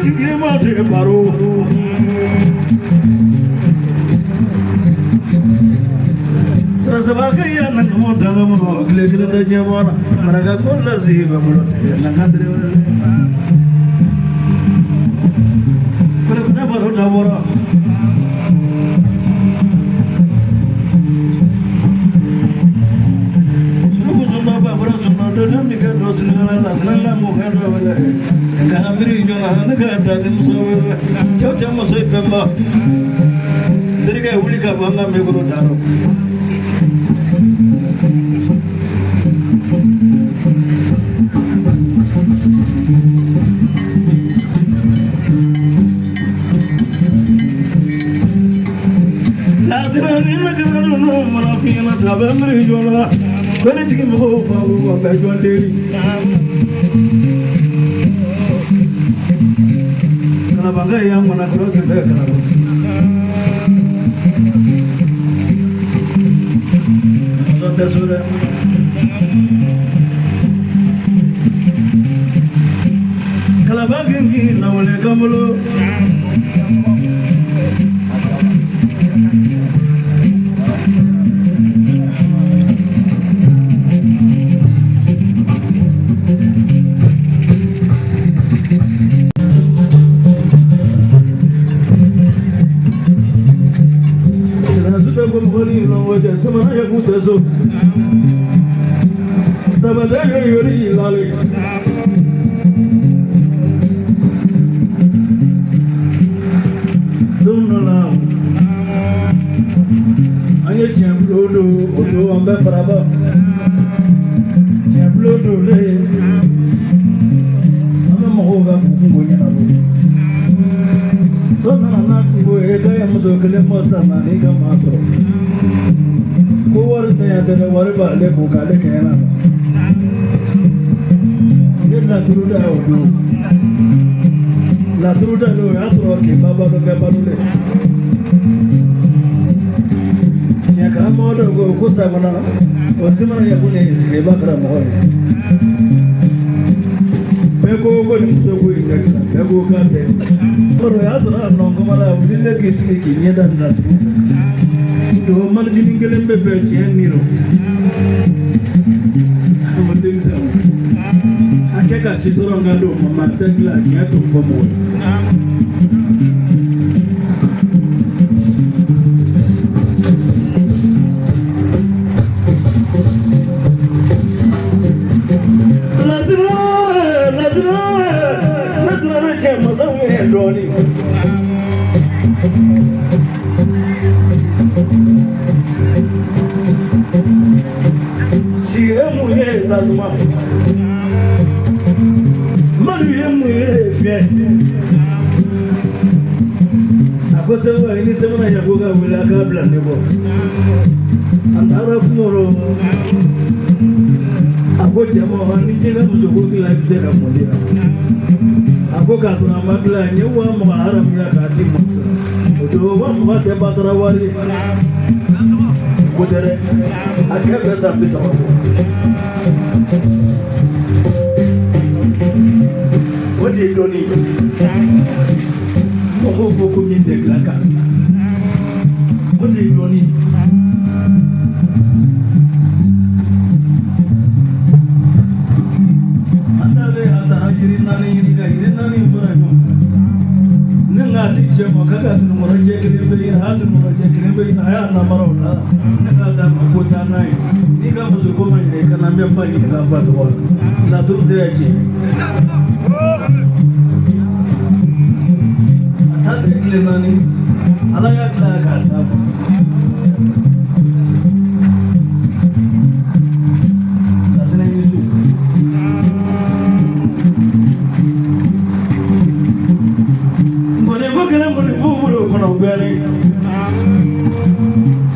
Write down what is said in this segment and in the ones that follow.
Timothy Baro. Sabakaya Nakamodamo, Clayton the Jamona, Maragacola Ziva, Nakandre. But I've never heard of water. La truda lo altro che baba lo gabalule. Sia kama ndo kusa mana wasimana ya kune sikeba kara moyo. Beko ko ni mso ko ikakira beko kante. Oro ya sura no ngomala udile kitiki kinyeda na trufa. Do marjini ngelembe bechi eniro. Amanding sa. Akeka sisoro ngando mamatagla kiato fomo. Sewa ini semua yang buka wilayah belah nebo. Antara kumoro, aku cuma orang ini jangan musuh kita bisa kamu dia. Aku kasih nama belah nyewa mengharap dia kati maksa. Udah orang mengatakan batera wari. Budere, agak besar bisa. Wajib doni. Oh, beaucoup mieux de la carte. Moi, j'ai donné. Andale, atahiri nani ini kahiri nani murajo. Nenga dije mokaga tu muraje kirebe ina hadu muraje kirebe ina haya na marona. Nenga da makota nai. Nika musuko manye kana memba ni ka patwa. La turte yachi. Nani alaya kata asne nisu mbone bokana mbone buburo kono gwale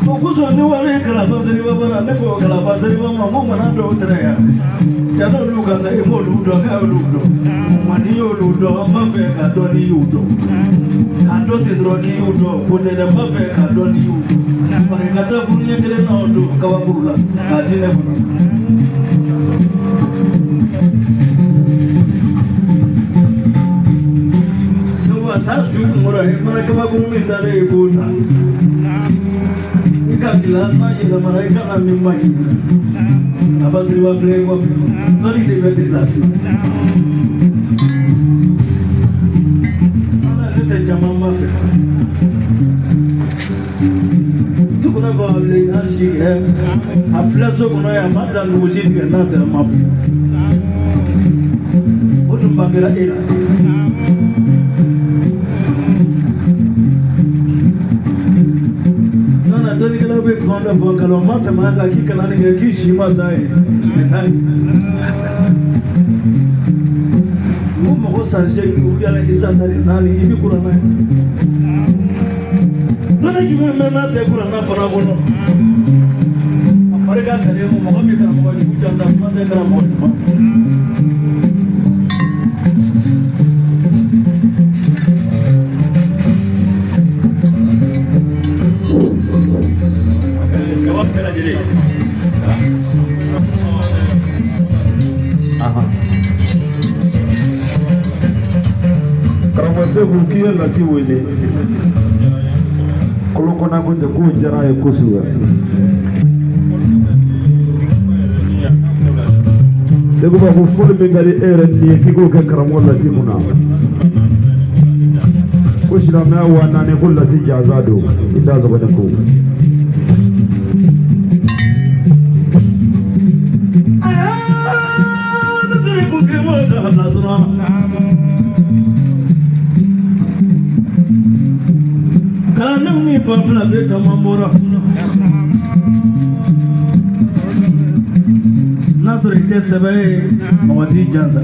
okuzo ni wale kala bazari babara ne ko kala bazari bama mo mana do treya ya no luka sa mo ludo ka ludo mani yo ludo ambe ka do ni yudo ando te drogi yudo kone na mafe ka do ni yudo pare kata burunya tele na odo kawa burula ajine buru tasu mura mana kama kumi dare buta ika kilan ma ila mara ika amin ma ila apa seriwa flego tori de bete lasi ana nete chama ma fe tu kuna ba le nasi ke afla so kuna ya mada nguzi ke nasi na ma otu mbangela ila Doni kala be khonda bo kala mata ma ka ki kala ne ki shima sai tai mo ko sanje ki u ya la isa ndari nani ibi kurana doni ki me na te kurana fara bono amare ka kare mo ko be kala mo ju janda ma te kala mo Bukia la si wele koloko na kunja kunjara ya kusuga segu ba kufuli mingari ere ni kigo ke karamo la si muna kushira ma wana ne kulla si jazado idaza bane ko nasiri bukia mo da nasuna kana mi pafla beta mambora nasuri ke sebe mawadi janza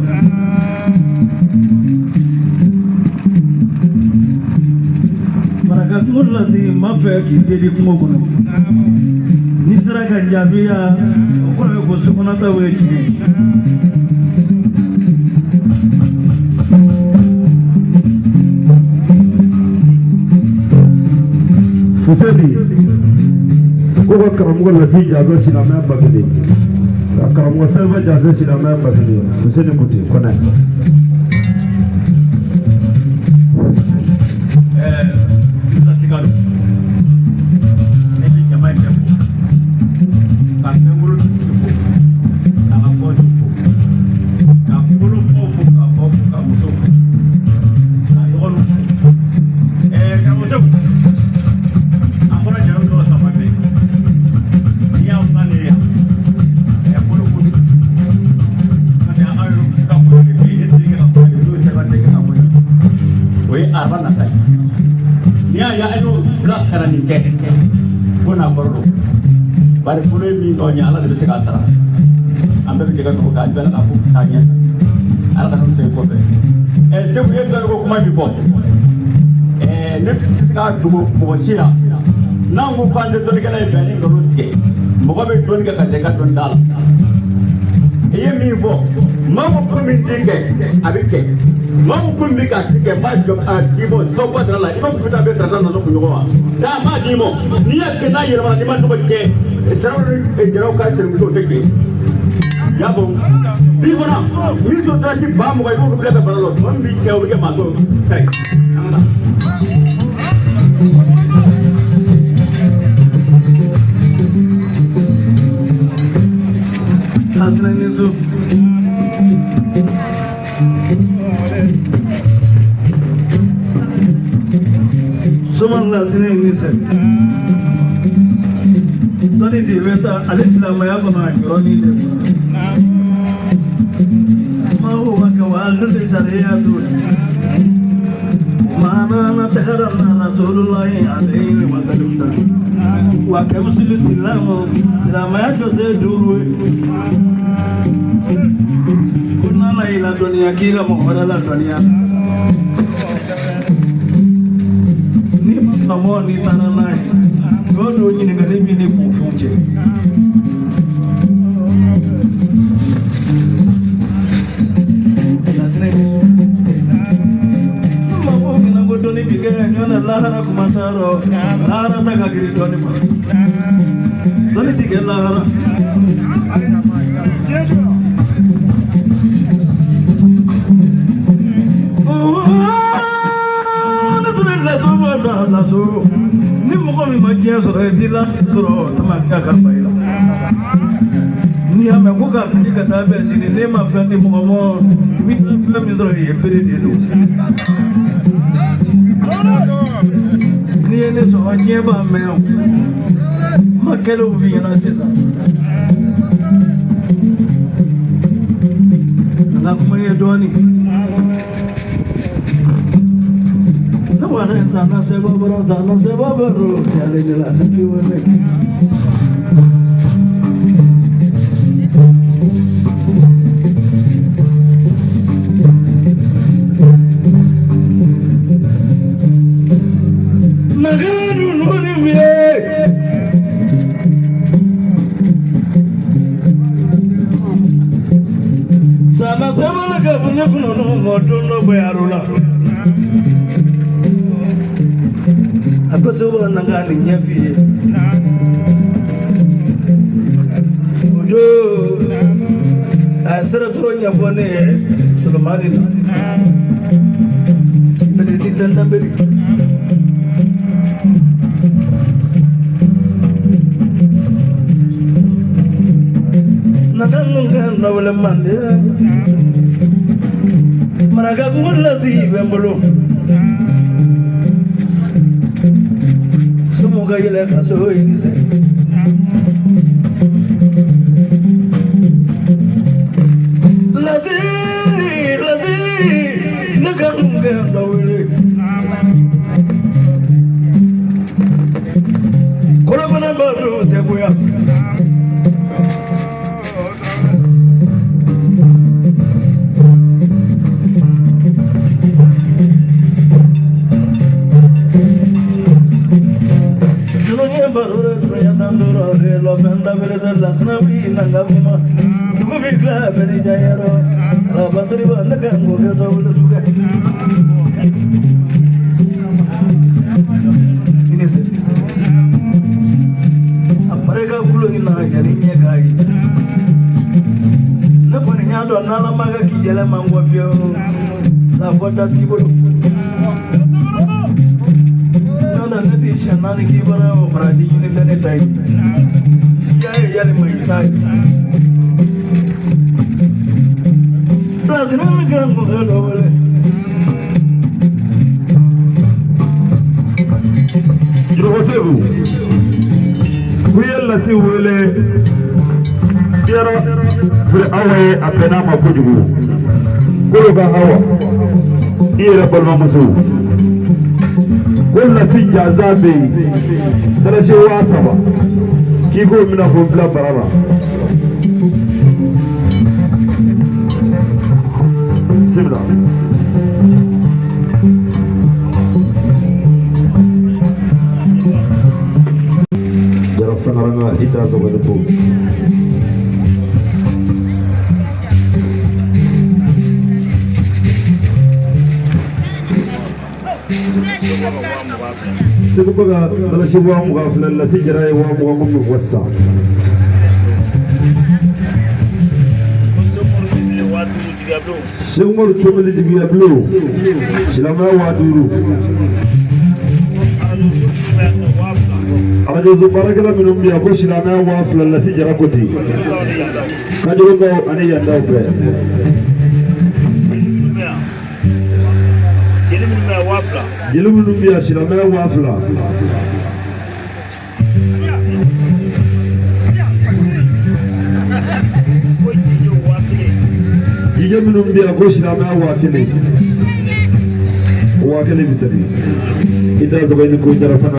maraka kulla si mafe ki dedi kuma kuno ni sira kan jabiya ko ko sumuna ta wechi Fusebi ko karamugo la si jaza silama bagede karamugo selva jaza silama bagede Fusebi kuti kona la sigalo ebi jamai tempo kan ngulu tempo ala ko tempo ka ngulu fofu ka musofu na yonu ka musofu Kuna kordo bari pulo mi ko nyala de se kasara ambe be jaga ko ka jala ka fu tanya ala ka no se ko be e se bu yenda ko kuma bi fo ne se ka dugo ko shira nangu pande to kala e bani ko rutike mo ko be don ka de ka don dal e mi fo ma ko ko min dinge abike ma ko mi ka tike ma jom a dibo so ko dala ibo ko ta be trata no ko yowa da ma dimo ni ya ke na yira ni ma do ke trawro e jero ka sel ko teke ya bo bi bona mi so trashi ba mo ko ko be ka baralo on bi ke o ke ma ko tai amna hasna nizu Soman la sine nise Tani di weta al-Islam ya bana kironi de ma huwa kawalu li sariyatu ma na taharana Rasulullah alaihi wasallam wa kamsul Islam ya jose duru kunna la ila dunia kila mohara la dunia Amo ni tananai godo nyine ngade bi ne ku funje nasine bisu ma fo na godo ni bi ga nyona lahara kumataro lahara ta ga giri doni ma doni ti ga lahara so ni mɔgɔ min ma diɲɛ sɔrɔ i t'i la sɔrɔ tamasiya ka fa i la n'i y'a mɛn ko ka fili ka taa bɛn sini n'e ma fɛn di mɔgɔ ma i bɛ fɛn min sɔrɔ i ye bere de don n'i ye ne sɔrɔ diɲɛ b'a mɛn o ma kɛlenw f'i ɲɛna sisan an ka kuma ye dɔɔnin ne wala sana sebabara sana sebabaro yale ne la ne ki wale nagadu nuni vie sana sebala ka fune funo no motondo bayarula ako soba nangani nyafi ojo asara toro nyafone Sulomani kibele litanda beri nakangungan nawale mande maraga ngulla si bembolo Sumoga yele kaso ini se lazi nakangungan nawale kola bana baru te boya lo benda bele de las nabi nangabuma tuko bigla beri jayaro kala basri banda gango ke dawle suga ini se apare ka kulo ni na yani nye kai na kone nyado na la maga ki jele mango fio la foda tibolo na nati shanani ki bara braji ni dane tai yale mai tai lazima mikango gado wale Yosefu kuyalla si wele yara fil awaye apena makujugu kulu ga hawa ira balma musu wala si jazabe dara shi wasaba kiko mina ko bla baraba simla jara sangaranga ida zo ko Sebuga dala shi wa mu gafla la si jara wa mu ga mu wassa Shemor tumeli jibiya blue Shilama wa duru Arajo zo barakala minum biya ko shilama wa fla la si jara koti kajo ko ani yanda pe Jelimu numbia shilame wafla Jijemu numbia ko shilame wakile bisani Ida zabaini ko jara sana